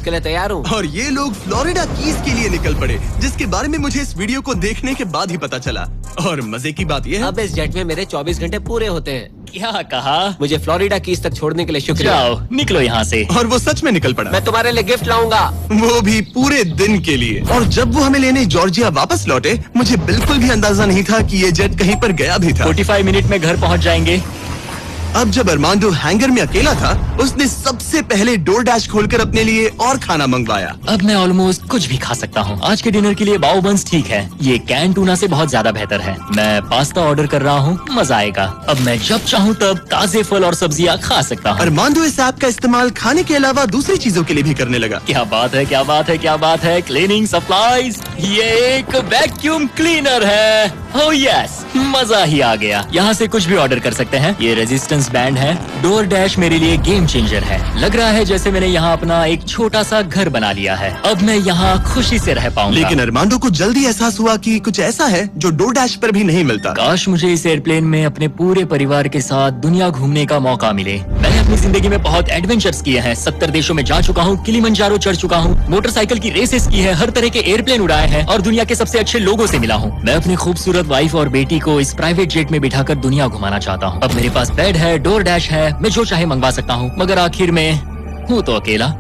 इसके लिए तैयार हूँ। और ये लोग फ्लोरिडा कीज के लिए निकल पड़े, जिसके बारे में मुझे इस वीडियो को देखने के बाद ही पता चला। और मजे की बात ये है, अब इस जेट में मेरे 24 घंटे पूरे होते हैं। क्या कहा? मुझे फ्लोरिडा कीज तक छोड़ने के लिए शुक्रिया। जाओ, निकलो यहाँ से। और वो सच में निकल पड़ा। मैं तुम्हारे लिए गिफ्ट लाऊंगा, वो भी पूरे दिन के लिए। और जब वो हमें लेने जॉर्जिया वापस लौटे, मुझे बिल्कुल भी अंदाजा नहीं था कि ये जेट कहीं पर गया भी था। 45 मिनट में घर पहुँच जाएंगे। अब जब अरमांडो हैंगर में अकेला था, उसने सबसे पहले डोर डैश खोलकर अपने लिए और खाना मंगवाया। अब मैं ऑलमोस्ट कुछ भी खा सकता हूँ। आज के डिनर के लिए बाओ बंस ठीक है, ये कैन टूना से बहुत ज्यादा बेहतर है। मैं पास्ता ऑर्डर कर रहा हूँ, मजा आएगा। अब मैं जब चाहूँ तब ताजे फल और सब्जियाँ खा सकता हूँ। अरमांडो इस ऐप का इस्तेमाल खाने के अलावा दूसरी चीजों के लिए भी करने लगा। क्या बात है, क्या बात है, क्या बात है। क्लीनिंग सप्लाईज, ये एक वैक्यूम क्लीनर है। ओह यस, मजा ही आ गया। यहाँ से कुछ भी ऑर्डर कर सकते हैं। ये रेजिस्टेंस बैंड है। डोर डैश मेरे लिए गेम चेंजर है। लग रहा है जैसे मैंने यहाँ अपना एक छोटा सा घर बना लिया है। अब मैं यहाँ खुशी से रह पाऊंगा। लेकिन अरमांडो को जल्दी एहसास हुआ कि कुछ ऐसा है जो डोर डैश पर भी नहीं मिलता। काश मुझे इस एयरप्लेन में अपने पूरे परिवार के साथ दुनिया घूमने का मौका मिले। मैंने अपनी जिंदगी में बहुत एडवेंचर्स किए हैं। 70 देशों में जा चुका हूँ, किलिमंजारो चढ़ चुका हूँ, मोटरसाइकिल की रेसेस की है, हर तरह के एयरप्लेन उड़ाए हैं और दुनिया के सबसे अच्छे लोगों से मिला हूँ। मैं अपनी खूबसूरत वाइफ और बेटी को इस प्राइवेट जेट में बिठाकर दुनिया घुमाना चाहता हूँ। अब मेरे पास बेड है, डोर डैश है, मैं जो चाहे मंगवा सकता हूँ। मगर आखिर में हूँ तो अकेला।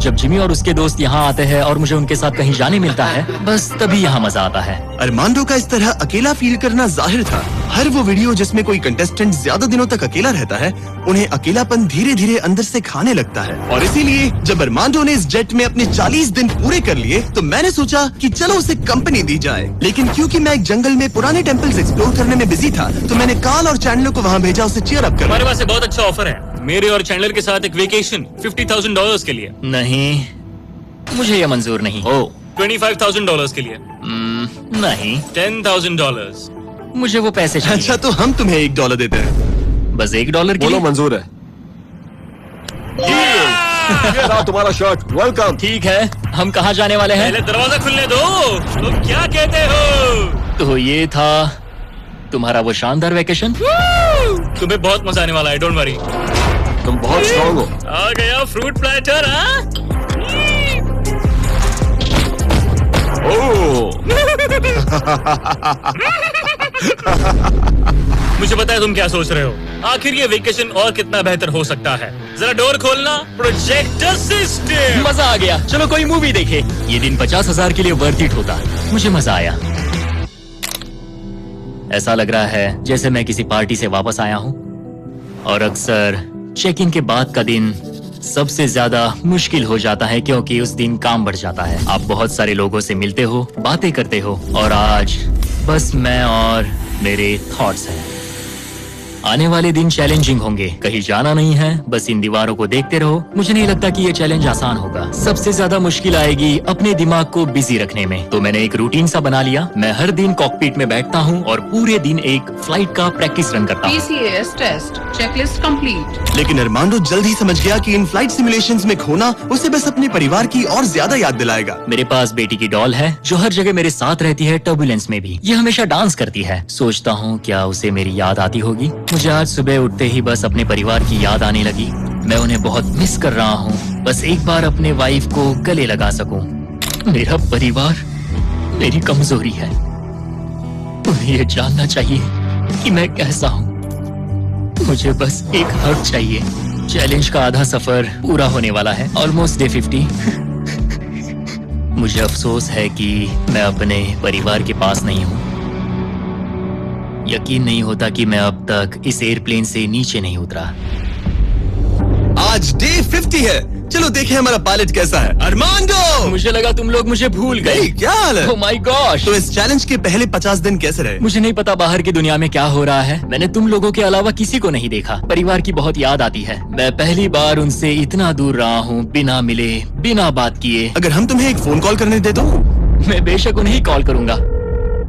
जब जिमी और उसके दोस्त यहाँ आते हैं और मुझे उनके साथ कहीं जाने मिलता है, बस तभी यहाँ मजा आता है। अरमांडो का इस तरह अकेला फील करना जाहिर था। हर वो वीडियो जिसमें कोई कंटेस्टेंट ज्यादा दिनों तक अकेला रहता है, उन्हें अकेलापन धीरे धीरे अंदर से खाने लगता है। और इसीलिए जब अरमांडो ने इस जेट में अपने 40 दिन पूरे कर लिए, तो मैंने सोचा कि चलो उसे कंपनी दी जाए। लेकिन क्योंकि मैं एक जंगल में पुराने टेम्पल्स एक्सप्लोर करने में बिजी था, तो मैंने कार्ल और चैंडलर को वहाँ भेजा उसे चीयर अप करने। हमारे पास बहुत अच्छा ऑफर है, मेरे और चैंडलर के साथ एक वेकेशन $50,000 के लिए। नहीं, मुझे ये मंजूर नहीं। $25,000 के लिए। नहीं, $10,000। मुझे वो पैसे चाहिए। अच्छा, तो हम तुम्हें $1 देते हैं। बस $1 के बोलो लिए? मंजूर है। ये रहा तुम्हारा शर्ट, वेलकम। ठीक है, हम कहाँ जाने वाले हैं? पहले दरवाजा खुलने दो, तुम क्या कहते हो? तो ये था तुम्हारा वो शानदार वेकेशन। तुम्हें बहुत मजा आने वाला है, डोंट वरी। तुम बहुत स्ट्रॉन्ग हो। आ गया फ्रूट प्लेटर। हाँ, मुझे पता है तुम क्या सोच रहे हो। आखिर ये वेकेशन और कितना बेहतर हो सकता है। जरा डोर खोलना। Projector system. मजा आ गया, चलो कोई मूवी देखे। ये दिन 50,000 के लिए वर्थ इट होता। मुझे मजा आया। ऐसा लग रहा है जैसे मैं किसी पार्टी से वापस आया हूँ। और अक्सर चेक इन के बाद का दिन सबसे ज्यादा मुश्किल हो जाता है, क्योंकि उस दिन काम बढ़ जाता है। आप बहुत सारे लोगों से मिलते हो, बातें करते हो, और आज बस मैं और मेरे थॉट्स हैं। आने वाले दिन चैलेंजिंग होंगे। कहीं जाना नहीं है, बस इन दीवारों को देखते रहो। मुझे नहीं लगता कि ये चैलेंज आसान होगा। सबसे ज्यादा मुश्किल आएगी अपने दिमाग को बिजी रखने में। तो मैंने एक रूटीन सा बना लिया। मैं हर दिन कॉकपिट में बैठता हूँ और पूरे दिन एक फ्लाइट का प्रैक्टिस रन करता हूँ। PCAS test checklist complete. लेकिन अरमांडो जल्द ही समझ गया कि इन फ्लाइट सिमुलेशंस में खोना उसे बस अपने परिवार की और ज्यादा याद दिलाएगा। मेरे पास बेटी की डॉल है जो हर जगह मेरे साथ रहती है, टर्बुलेंस में भी। ये हमेशा डांस करती है। सोचता हूँ क्या उसे मेरी याद आती होगी। मुझे आज सुबह उठते ही बस अपने परिवार की याद आने लगी। मैं उन्हें बहुत मिस कर रहा हूँ। बस एक बार अपने वाइफ को गले लगा सकूं। मेरा परिवार मेरी कमजोरी है। उन्हें ये जानना चाहिए कि मैं कैसा हूँ। मुझे बस एक हग चाहिए। चैलेंज का आधा सफर पूरा होने वाला है, ऑलमोस्ट डे 50। मुझे अफसोस है कि मैं अपने परिवार के पास नहीं हूँ। यकीन नहीं होता कि मैं अब तक इस एयरप्लेन से नीचे नहीं उतरा। आज डे 50 है। चलो देखें हमारा पायलट कैसा है। अरमांडो! मुझे लगा तुम लोग मुझे भूल गए। नहीं, क्या हाल है? Oh my gosh! तो इस चैलेंज के पहले 50 दिन कैसे रहे? मुझे नहीं पता बाहर की दुनिया में क्या हो रहा है। मैंने तुम लोगों के अलावा किसी को नहीं देखा। परिवार की बहुत याद आती है। मैं पहली बार उनसे इतना दूर रहा हूँ, बिना मिले, बिना बात किए। अगर हम तुम्हें एक फोन कॉल करने दे तो? मैं बेशक उन्हें ही कॉल करूंगा।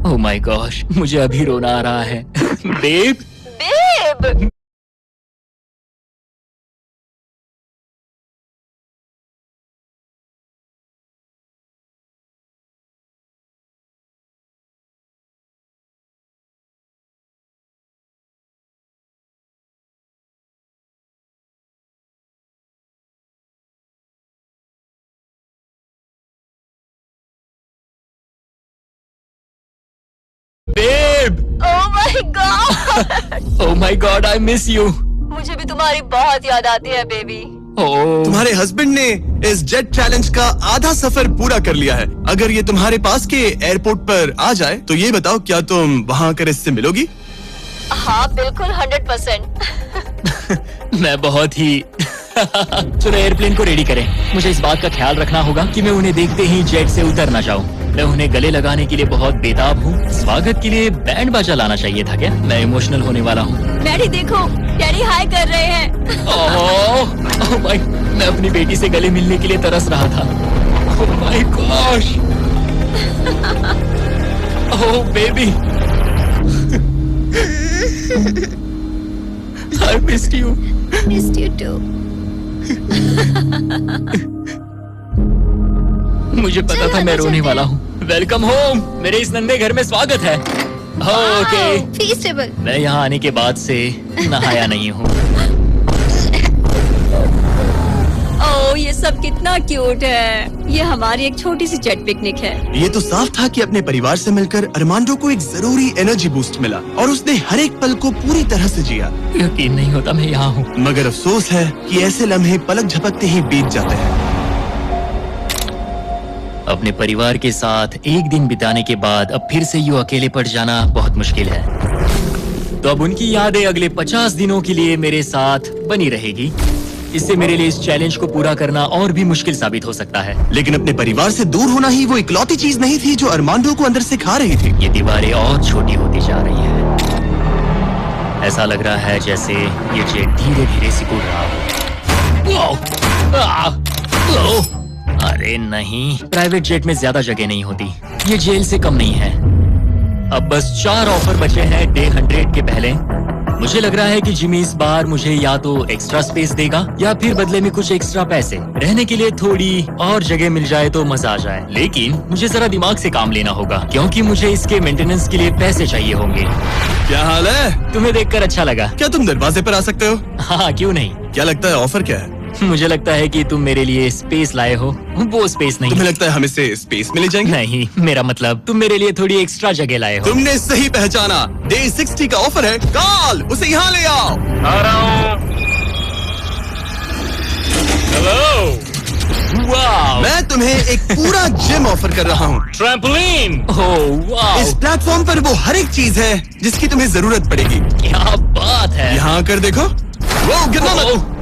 ओह माय गॉश, मुझे अभी रोना आ रहा है। Babe, babe my god, oh my god, I miss you. मुझे भी तुम्हारी बहुत याद आती है बेबी। ओह, तुम्हारे हस्बैंड ने इस जेट चैलेंज का आधा सफर पूरा कर लिया है। अगर ये तुम्हारे पास के एयरपोर्ट पर आ जाए तो ये बताओ, क्या तुम वहाँ आकर इससे मिलोगी? हाँ बिल्कुल, 100%। मैं बहुत ही चलो एयरप्लेन को रेडी करें। मुझे इस बात का ख्याल रखना होगा कि मैं उन्हें देखते ही जेट से उतर ना जाऊं। मैं उन्हें गले लगाने के लिए बहुत बेताब हूँ। स्वागत के लिए बैंड बाजा लाना चाहिए था क्या? मैं इमोशनल होने वाला हूँ। डैडी देखो, डैडी हाय कर रहे हैं। ओह माय, मैं अपनी बेटी से गले मिलने के लिए तरस रहा था। Oh my gosh, oh baby, I missed you. Missed you too. मुझे पता था मैं रोने वाला हूँ। वेलकम होम, मेरे इस नन्हे घर में स्वागत है। ओके, फीस्टेबल। मैं यहाँ आने के बाद से नहाया नहीं हूँ। ओह ये सब कितना क्यूट है। ये हमारी एक छोटी सी जेट पिकनिक है। ये तो साफ था कि अपने परिवार से मिलकर अरमांडो को एक जरूरी एनर्जी बूस्ट मिला और उसने हर एक पल को पूरी तरह से जिया। यकीन नहीं होता मैं यहाँ हूँ। मगर अफसोस है कि ऐसे लम्हे पलक झपकते ही बीत जाते हैं। अपने परिवार के साथ एक दिन बिताने के बाद अब फिर से यूं अकेले पड़ जाना बहुत मुश्किल है। तो अब उनकी यादें अगले 50 दिनों के लिए मेरे साथ बनी रहेगी। इससे मेरे लिए इस चैलेंज को पूरा करना और भी मुश्किल साबित हो सकता है। लेकिन अपने परिवार से दूर होना ही वो इकलौती चीज नहीं थी जो अरमांडो को अंदर से खा रही थी। ये दीवारें और छोटी होती जा रही हैं। ऐसा लग रहा है जैसे ये जेट धीरे धीरे सिकुड़ रहा हो। अरे नहीं, प्राइवेट जेट में ज्यादा जगह नहीं होती। ये जेल से कम नहीं है। अब बस 4 ऑफर बचे हैं डे 100 के पहले। मुझे लग रहा है कि जिमी इस बार मुझे या तो एक्स्ट्रा स्पेस देगा या फिर बदले में कुछ एक्स्ट्रा पैसे। रहने के लिए थोड़ी और जगह मिल जाए तो मजा आ जाए। लेकिन मुझे जरा दिमाग से काम लेना होगा क्योंकि मुझे इसके मेंटेनेंस के लिए पैसे चाहिए होंगे। क्या हाल है? तुम्हें देखकर अच्छा लगा। क्या तुम दरवाजे पर आ सकते हो? हाँ क्यों नहीं। क्या लगता है ऑफर क्या है? मुझे लगता है कि तुम मेरे लिए स्पेस लाए हो। वो स्पेस नहीं। तुम्हें लगता है हम इसे स्पेस में ले जाएंगे? नहीं, मेरा मतलब तुम मेरे लिए थोड़ी एक्स्ट्रा जगह लाए हो। तुमने सही पहचाना। डे 60 का ऑफर है। कॉल उसे यहाँ ले आओ। आ रहा हूँ। हेलो। वाओ, मैं तुम्हें एक पूरा जिम ऑफर कर रहा हूँ। ट्रैम्पोलिन। ओह वाओ, इस प्लेटफॉर्म पर वो हर एक चीज है जिसकी तुम्हें जरूरत पड़ेगी। क्या बात है। यहाँ आकर देखो। वो गिरना मत।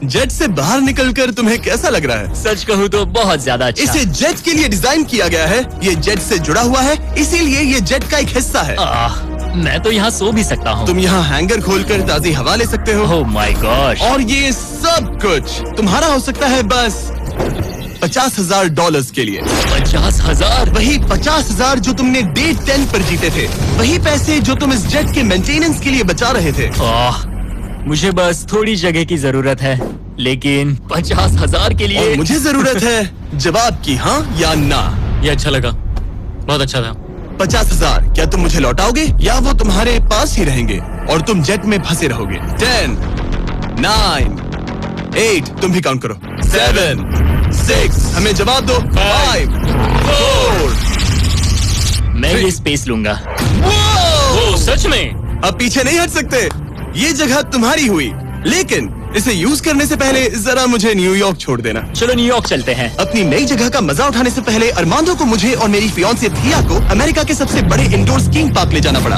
जेट से बाहर निकलकर तुम्हें कैसा लग रहा है? सच कहूँ तो बहुत ज्यादा अच्छा। इसे जेट के लिए डिजाइन किया गया है। ये जेट से जुड़ा हुआ है, इसीलिए ये जेट का एक हिस्सा है। मैं तो यहाँ सो भी सकता हूँ। तुम यहाँ हैंगर खोलकर ताजी हवा ले सकते हो। Oh my gosh. और ये सब कुछ तुम्हारा हो सकता है बस $50,000 के लिए। 50,000? वही 50,000 जो तुमने डे 10 पर जीते थे। वही पैसे जो तुम इस जेट के मेंटेनेंस के लिए बचा रहे थे। मुझे बस थोड़ी जगह की जरूरत है, लेकिन 50,000 के लिए। और मुझे जरूरत है जवाब की, हाँ या ना। ये अच्छा लगा, बहुत अच्छा था। 50,000 क्या तुम मुझे लौटाओगे या वो तुम्हारे पास ही रहेंगे और तुम जेट में फंसे रहोगे? 10, 9, 8, तुम भी काउंट करो। 7, 6, हमें जवाब दो। 5, 4। मैं ये स्पेस लूंगा। वो सच में? अब पीछे नहीं हट सकते। ये जगह तुम्हारी हुई, लेकिन इसे यूज करने से पहले जरा मुझे न्यूयॉर्क छोड़ देना। चलो न्यूयॉर्क चलते हैं। अपनी नई जगह का मजा उठाने से पहले अरमांडो को मुझे और मेरी फियांसे थिया को अमेरिका के सबसे बड़े इंडोर स्कीइंग पार्क ले जाना पड़ा।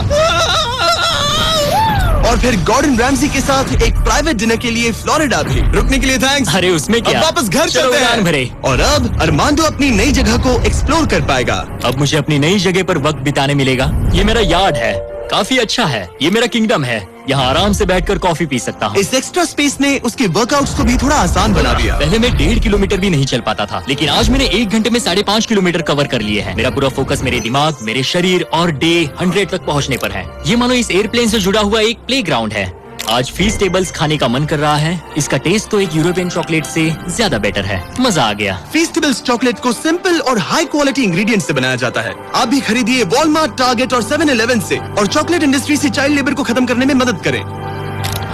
और फिर गॉर्डन रैमजी के साथ एक प्राइवेट डिनर के लिए फ्लोरिडा भी। रुकने के लिए थैंक्स। अरे उसमें क्या, अब वापस घर चलो चलते उड़ान भरे। हैं। और अब अरमांडो अपनी नई जगह को एक्सप्लोर कर पाएगा। अब मुझे अपनी नई जगह पर वक्त बिताने मिलेगा। ये मेरा यार्ड है, काफी अच्छा है। ये मेरा किंगडम है, यहाँ आराम से बैठकर कॉफी पी सकता हूँ। इस एक्स्ट्रा स्पेस ने उसके वर्कआउट्स को भी थोड़ा आसान बना दिया। पहले मैं 1.5 किलोमीटर भी नहीं चल पाता था, लेकिन आज मैंने 1 घंटे में 5.5 किलोमीटर कवर कर लिए हैं। मेरा पूरा फोकस मेरे दिमाग, मेरे शरीर और डे 100 तक पहुँचने पर है। ये मानो इस एयरप्लेन से जुड़ा हुआ एक प्लेग्राउंड है। आज फीस्टेबल्स खाने का मन कर रहा है। इसका टेस्ट तो एक यूरोपियन चॉकलेट से ज्यादा बेटर है। मजा आ गया। फीस्टेबल्स चॉकलेट को सिंपल और हाई क्वालिटी इंग्रेडिएंट से बनाया जाता है। आप भी खरीदिए वॉलमार्ट, टारगेट और 7-Eleven से और चॉकलेट इंडस्ट्री से चाइल्ड लेबर को खत्म करने में मदद करें।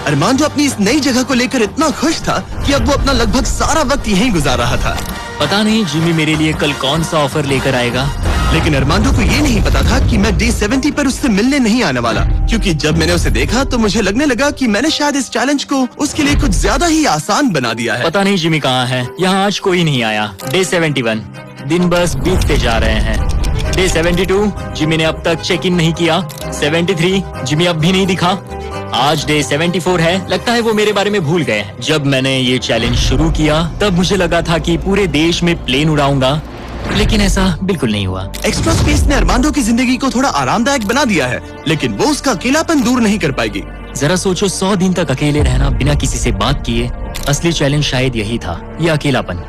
अरमांडो अपनी इस नई जगह को लेकर इतना खुश था कि अब वो अपना लगभग सारा वक्त यहीं गुजार रहा था। पता नहीं जिमी मेरे लिए कल कौन सा ऑफर लेकर आएगा। लेकिन अरमांडो को ये नहीं पता था कि मैं डे 70 पर उससे मिलने नहीं आने वाला, क्योंकि जब मैंने उसे देखा तो मुझे लगने लगा कि मैंने शायद इस चैलेंज को उसके लिए कुछ ज्यादा ही आसान बना दिया है। पता नहीं जिमी कहाँ है। यहाँ आज कोई नहीं आया। डे 71 दिन बस बीतते जा रहे हैं। डे 72 जिमी ने अब तक चेक इन नहीं किया। 73 जिमी अब भी नहीं दिखा। आज डे 74 है। लगता है वो मेरे बारे में भूल गए। जब मैंने ये चैलेंज शुरू किया तब मुझे लगा था कि पूरे देश में प्लेन उड़ाऊंगा, लेकिन ऐसा बिल्कुल नहीं हुआ। एक्स्ट्रा स्पेस ने अरमांडो की जिंदगी को थोड़ा आरामदायक बना दिया है, लेकिन वो उसका अकेलापन दूर नहीं कर पाएगी। जरा सोचो, 100 दिन तक अकेले रहना बिना किसी से बात किए। असली चैलेंज शायद यही था, ये अकेलापन।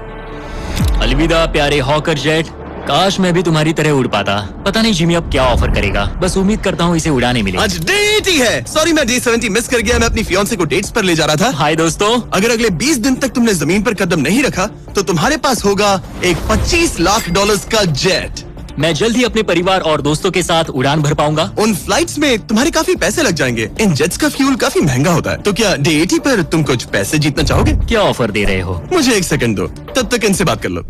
अलविदा प्यारे हॉकर जेट, काश मैं भी तुम्हारी तरह उड़ पाता। पता नहीं जिमी अब क्या ऑफर करेगा, बस उम्मीद करता हूँ इसे उड़ाने मिले। आज डे 80 है। सॉरी मैं डे 70 मिस कर गया। मैं अपनी फियांसे को डेट्स पर ले जा रहा था। हाय दोस्तों। अगर अगले 20 दिन तक तुमने जमीन पर कदम नहीं रखा तो तुम्हारे पास होगा एक $25 लाख का जेट। मैं जल्द ही अपने परिवार और दोस्तों के साथ उड़ान भर पाऊंगा। उन फ्लाइट्स में तुम्हारे काफी पैसे लग जाएंगे। इन जेट्स का फ्यूल काफी महंगा होता है। तो क्या डे 80 पर तुम कुछ पैसे जीतना चाहोगे? क्या ऑफर दे रहे हो? मुझे 1 सेकंड दो, तब तक इनसे बात कर लो।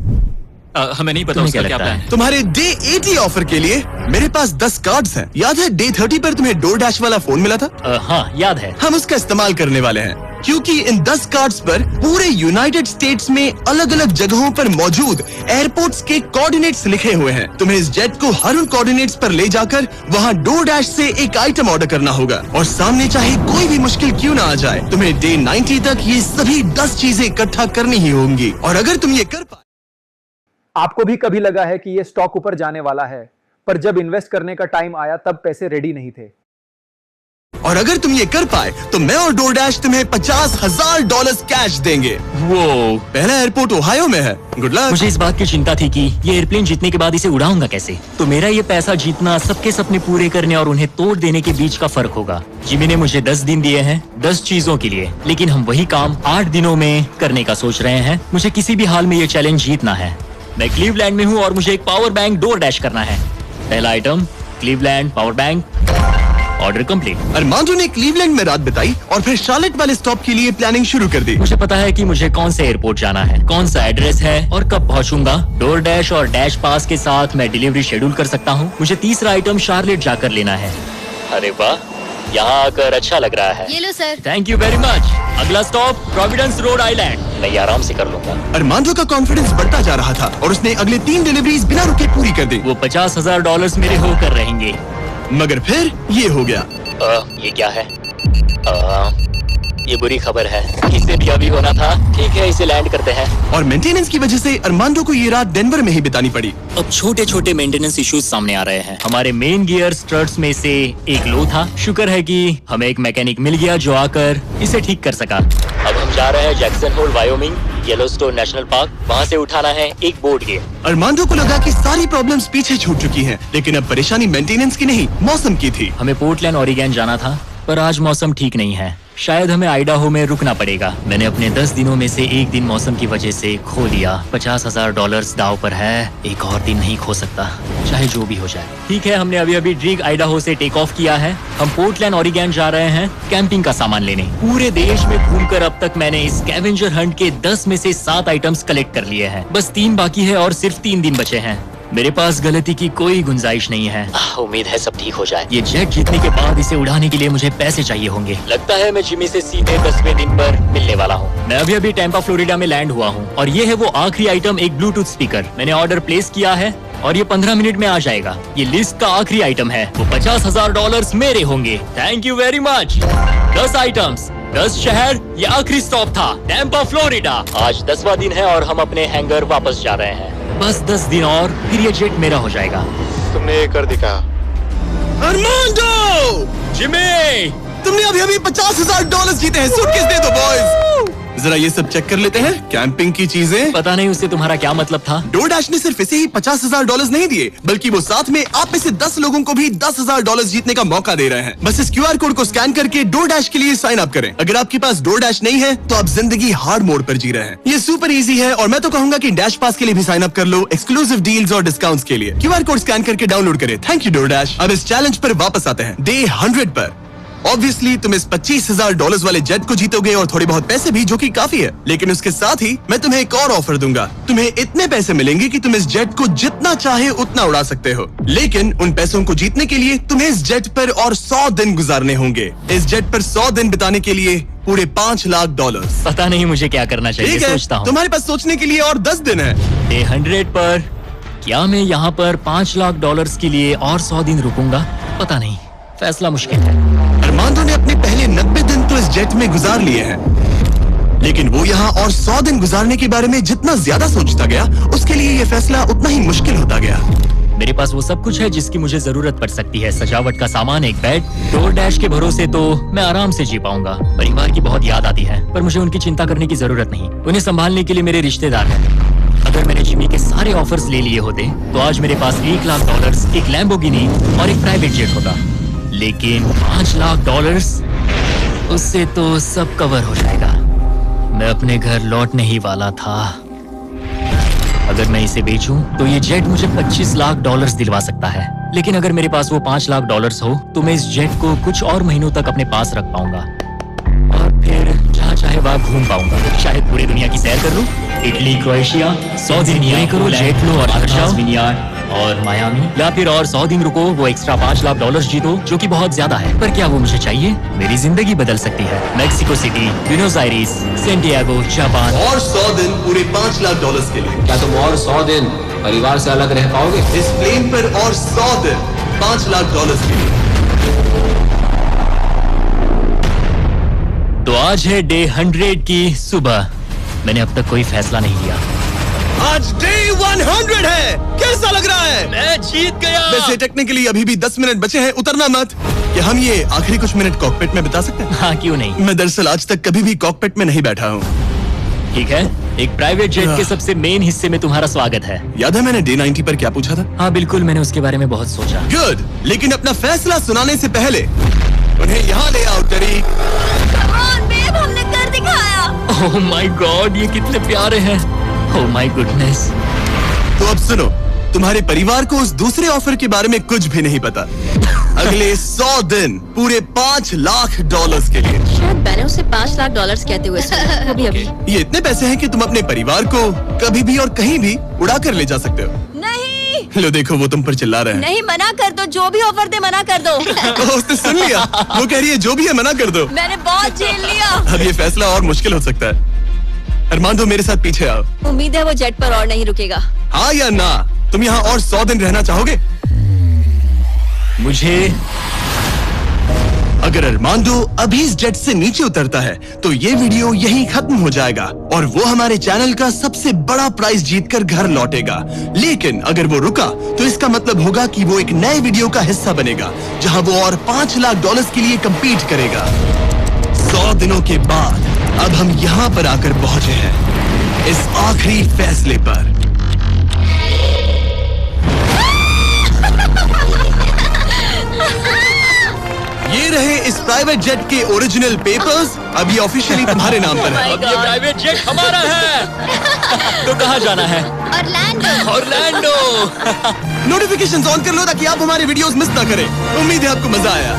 हमें नहीं पता तुम्हें उसका क्या क्या लगता प्लान है? है। तुम्हारे डे 80 ऑफर के लिए मेरे पास 10 कार्ड्स हैं। याद है डे 30 पर तुम्हें DoorDash वाला फोन मिला था? हाँ याद है। हम उसका इस्तेमाल करने वाले हैं, क्योंकि इन 10 कार्ड्स पर पूरे यूनाइटेड स्टेट्स में अलग अलग जगहों पर मौजूद एयरपोर्ट्स के कोऑर्डिनेट्स लिखे हुए हैं। तुम्हें इस जेट को हर उन कोऑर्डिनेट्स पर ले जाकर वहां DoorDash से एक आइटम ऑर्डर करना होगा, और सामने चाहे कोई भी मुश्किल क्यों ना आ जाए, तुम्हें डे 90 तक ये सभी 10 चीजें इकट्ठा करनी ही होंगी। और अगर तुम ये कर पाए। आपको भी कभी लगा है कि ये स्टॉक ऊपर जाने वाला है, पर जब इन्वेस्ट करने का टाइम आया तब पैसे रेडी नहीं थे? और अगर तुम ये कर पाए तो मैं और DoorDash तुम्हें $50,000 कैश देंगे। वो पहला एयरपोर्ट ओहायो में है। Good luck. मुझे इस बात की चिंता थी कि ये एयरप्लेन जीतने के बाद इसे उड़ाऊंगा कैसे। तो मेरा ये पैसा जीतना सबके सपने पूरे करने और उन्हें तोड़ देने के बीच का फर्क होगा। जिमी ने मुझे 10 दिन दिए हैं 10 चीजों के लिए, लेकिन हम वही काम 8 दिनों में करने का सोच रहे हैं। मुझे किसी भी हाल में ये चैलेंज जीतना है। मैं क्लीवलैंड में हूँ और मुझे एक पावर बैंक DoorDash करना है। पहला item Cleveland power bank. Order complete. Armando ने क्लीवलैंड में रात बिताई और फिर शार्लेट वाले स्टॉप के लिए प्लानिंग शुरू कर दी। मुझे पता है कि मुझे कौन से एयरपोर्ट जाना है, कौन सा एड्रेस है और कब पहुंचूंगा। DoorDash और डैश पास के साथ मैं डिलीवरी शेड्यूल कर सकता हूं। मुझे तीसरा आइटम शार्लेट जाकर लेना है। अरे वाह, यहाँ आकर अच्छा लग रहा है। ये लो sir. Thank you very much. अगला स्टॉप प्रोविडेंस रोड आइलैंड। मैं ये आराम से कर लूंगा। अरमांडो का कॉन्फिडेंस बढ़ता जा रहा था और उसने अगले 3 डिलीवरीज बिना रुके पूरी कर दी। वो $50,000 मेरे होकर रहेंगे। मगर फिर ये हो गया। ये क्या है? ये बुरी खबर है। इसे भी अभी होना था। ठीक है, इसे लैंड करते हैं। और मेंटेनेंस की वजह से अरमांडो को ये रात डेनवर में ही बितानी पड़ी। अब छोटे छोटे मेंटेनेंस इश्यूज सामने आ रहे हैं। हमारे मेन गियर स्ट्रट्स में से एक लो था। शुक्र है कि हमें एक मैकेनिक मिल गया जो आकर इसे ठीक कर सका। अब हम जा रहे हैं Jackson Hole Wyoming, Yellowstone national park. वहाँ से उठाना है एक बोर्ड गेम। अरमांडो को लगा कि सारी प्रॉब्लम्स पीछे छूट चुकी हैं, लेकिन अब परेशानी मेंटेनेंस की नहीं मौसम की थी। हमें पोर्टलैंड ओरिगन जाना था, पर आज मौसम ठीक नहीं है। शायद हमें आइडाहो में रुकना पड़ेगा। मैंने अपने 10 दिनों में से एक दिन मौसम की वजह से खो लिया। $50,000 दाव पर है। एक और दिन नहीं खो सकता, चाहे जो भी हो जाए। ठीक है, हमने अभी अभी ड्रीग आइडाहो से टेक ऑफ किया है। हम पोर्टलैंड ओरिगन जा रहे हैं कैंपिंग का सामान लेने। पूरे देश में घूमकर अब तक मैंने स्कैवेंजर हंट के 10 में से 7 आइटम्स कलेक्ट कर लिए हैं। बस 3 बाकी है और सिर्फ 3 दिन बचे हैं। मेरे पास गलती की कोई गुंजाइश नहीं है। उम्मीद है सब ठीक हो जाए। ये जेट जीतने के बाद इसे उड़ाने के लिए मुझे पैसे चाहिए होंगे। लगता है मैं जिमी से सीधे 10वें दिन पर मिलने वाला हूँ। मैं अभी अभी टैंपा फ्लोरिडा में लैंड हुआ हूँ और ये है वो आखिरी आइटम, एक ब्लूटूथ स्पीकर। मैंने ऑर्डर प्लेस किया है और ये 15 मिनट में आ जाएगा। ये लिस्ट का आखिरी आइटम है। वो $50,000 मेरे होंगे। Thank you very much. 10 items, 10 शहर, ये आखिरी स्टॉप था टैंपा फ्लोरिडा। आज 10वां दिन है और हम अपने हैंगर वापस जा रहे हैं। बस 10 दिन और फिर ये जेट मेरा हो जाएगा। तुमने ये कर दिखा। अरमांडो! जिमी! तुमने अभी अभी $50,000 जीते हैं। सूटकेस दे दो बॉयज। जरा ये सब चेक कर लेते हैं, कैंपिंग की चीजें। पता नहीं उससे तुम्हारा क्या मतलब था। DoorDash ने सिर्फ इसे ही $50,000 नहीं दिए, बल्कि वो साथ में आप में से 10 लोगों को भी $10,000 जीतने का मौका दे रहे हैं। बस इस QR कोड को स्कैन करके DoorDash के लिए साइन अप करें। अगर आपके पास DoorDash नहीं है तो आप जिंदगी हार्ड मोड पर जी रहे हैं। ये सुपर इजी है और मैं तो कहूंगा कि डैश पास के लिए भी साइन अप कर लो, एक्सक्लूसिव डील्स और डिस्काउंट्स के लिए। QR कोड स्कैन करके डाउनलोड करें। Thank you DoorDash। अब इस चैलेंज पर वापस आते हैं डे 100 पर। ऑब्वियसली तुम इस $25,000 वाले जेट को जीतोगे और थोड़े बहुत पैसे भी, जो कि काफी है। लेकिन उसके साथ ही मैं तुम्हें एक और ऑफर दूंगा। तुम्हें इतने पैसे मिलेंगे कि तुम इस जेट को जितना चाहे उतना उड़ा सकते हो। लेकिन उन पैसों को जीतने के लिए तुम्हें इस जेट पर और 100 दिन गुजारने होंगे। इस जेट पर 100 दिन बिताने के लिए पूरे $5 लाख। पता नहीं मुझे क्या करना चाहिए, ठीक है, सोचता हूँ। तुम्हारे पास सोचने के लिए और 10 दिन है। डे 100 पर क्या मैं यहाँ पर $5 लाख के लिए और 100 दिन रुकूंगा? पता नहीं, फैसला मुश्किल है। अरमांडो ने अपने पहले 90 दिन तो इस जेट में गुजार लिए हैं, लेकिन वो यहाँ और 100 दिन गुजारने के बारे में जितना ज्यादा सोचता गया, उसके लिए ये फैसला उतना ही मुश्किल होता गया। मेरे पास वो सब कुछ है जिसकी मुझे जरूरत पड़ सकती है। सजावट का सामान, एक बेड, डोर डैश के भरोसे तो मैं आराम से जी पाऊंगा। परिवार की बहुत याद आती है, पर मुझे उनकी चिंता करने की जरूरत नहीं। उन्हें संभालने के लिए मेरे रिश्तेदार हैं। अगर मैंने जिमी के सारे ऑफर्स ले लिए होते तो आज मेरे पास $1 लाख, एक लैम्बोर्गिनी और एक प्राइवेट जेट होता। लेकिन $5 लाख, उससे तो सब कवर हो जाएगा। मैं अपने घर लौटने ही वाला था। अगर मैं इसे बेचूं तो ये जेट मुझे $25 लाख दिलवा सकता है। लेकिन अगर मेरे पास वो $5 लाख हो तो मैं इस जेट को कुछ और महीनों तक अपने पास रख पाऊंगा और फिर जहाँ चाहे वहाँ घूम पाऊंगा। शायद पूरी दुनिया की सैर कर लूं। इटली, क्रोएशिया, 100 दिन ये करो, जेट लो और और मायामी, या फिर और 100 दिन रुको, वो एक्स्ट्रा $5 लाख जीतो, जो कि बहुत ज्यादा है। पर क्या वो मुझे चाहिए? मेरी जिंदगी बदल सकती है। Mexico city, Buenos iris, Santiago, Japan. और 100 दिन पूरे $5 लाख के लिए। क्या तुम और 100 दिन परिवार से अलग रह पाओगे? इस प्लेन पर और 100 दिन $5 लाख के लिए। तो आज है डे 100 की सुबह। मैंने अब तक कोई फैसला नहीं लिया। आज डे 100 है। कैसा लग रहा है? मैं जीत गया। वैसे टेक्निकली अभी भी 10 मिनट बचे हैं, उतरना मत। क्या हम ये आखिरी कुछ मिनट कॉकपिट में बिता सकते हैं? हाँ, क्यों नहीं। मैं दरअसल आज तक कभी भी कॉकपिट में नहीं बैठा हूँ। ठीक है, एक प्राइवेट जेट के सबसे मेन हिस्से में तुम्हारा स्वागत है। याद है मैंने डे 90 पर क्या पूछा था? हाँ बिल्कुल, मैंने उसके बारे में बहुत सोचा। गुड, लेकिन अपना फैसला सुनाने से पहले उन्हें यहाँ ले आओ टरी। हमने कर दिखाया। ओह माय गॉड, ये कितने प्यारे हैं। Oh my goodness. तो अब सुनो, तुम्हारे परिवार को उस दूसरे ऑफर के बारे में कुछ भी नहीं पता। अगले 100 दिन पूरे $5 लाख के लिए। शायद मैंने उसे $5 लाख कहते हुए सुना, वो भी अभी। ये इतने पैसे हैं कि तुम अपने परिवार को कभी भी और कहीं भी उड़ा कर ले जा सकते हो। नहीं, लो देखो, वो तुम पर चिल्ला रहे हैं। नहीं, मना कर दो। जो भी ऑफर दे मना कर दो। उसने सुन लिया। वो कह रही है जो भी है मना कर दो। मैंने बहुत झेल लिया। अब ये फैसला और मुश्किल हो सकता है। अरमांडो, मेरे साथ पीछे आओ। उम्मीद है वो जेट पर और नहीं रुकेगा। हाँ या ना? तुम यहाँ और 100 दिन रहना चाहोगे? मुझे अगर अरमांडो अभी इस जेट से नीचे उतरता है तो ये वीडियो यहीं खत्म हो जाएगा और वो हमारे चैनल का सबसे बड़ा प्राइज जीतकर घर लौटेगा। लेकिन अगर वो रुका तो इसका मतलब होगा कि वो एक नए वीडियो का हिस्सा बनेगा जहां वो और $5 लाख के लिए compete करेगा। 100 दिनों के बाद अब हम यहाँ पर आकर पहुंचे हैं, इस आखिरी फैसले पर। ये रहे इस प्राइवेट जेट के ओरिजिनल पेपर्स। अब ये ऑफिशियली तुम्हारे नाम पर है। अब ये प्राइवेट जेट हमारा है। तो कहाँ जाना है? ऑरलैंडो। नोटिफिकेशंस ऑन कर लो ताकि आप हमारे वीडियोस मिस ना करें। उम्मीद है आपको मजा आया।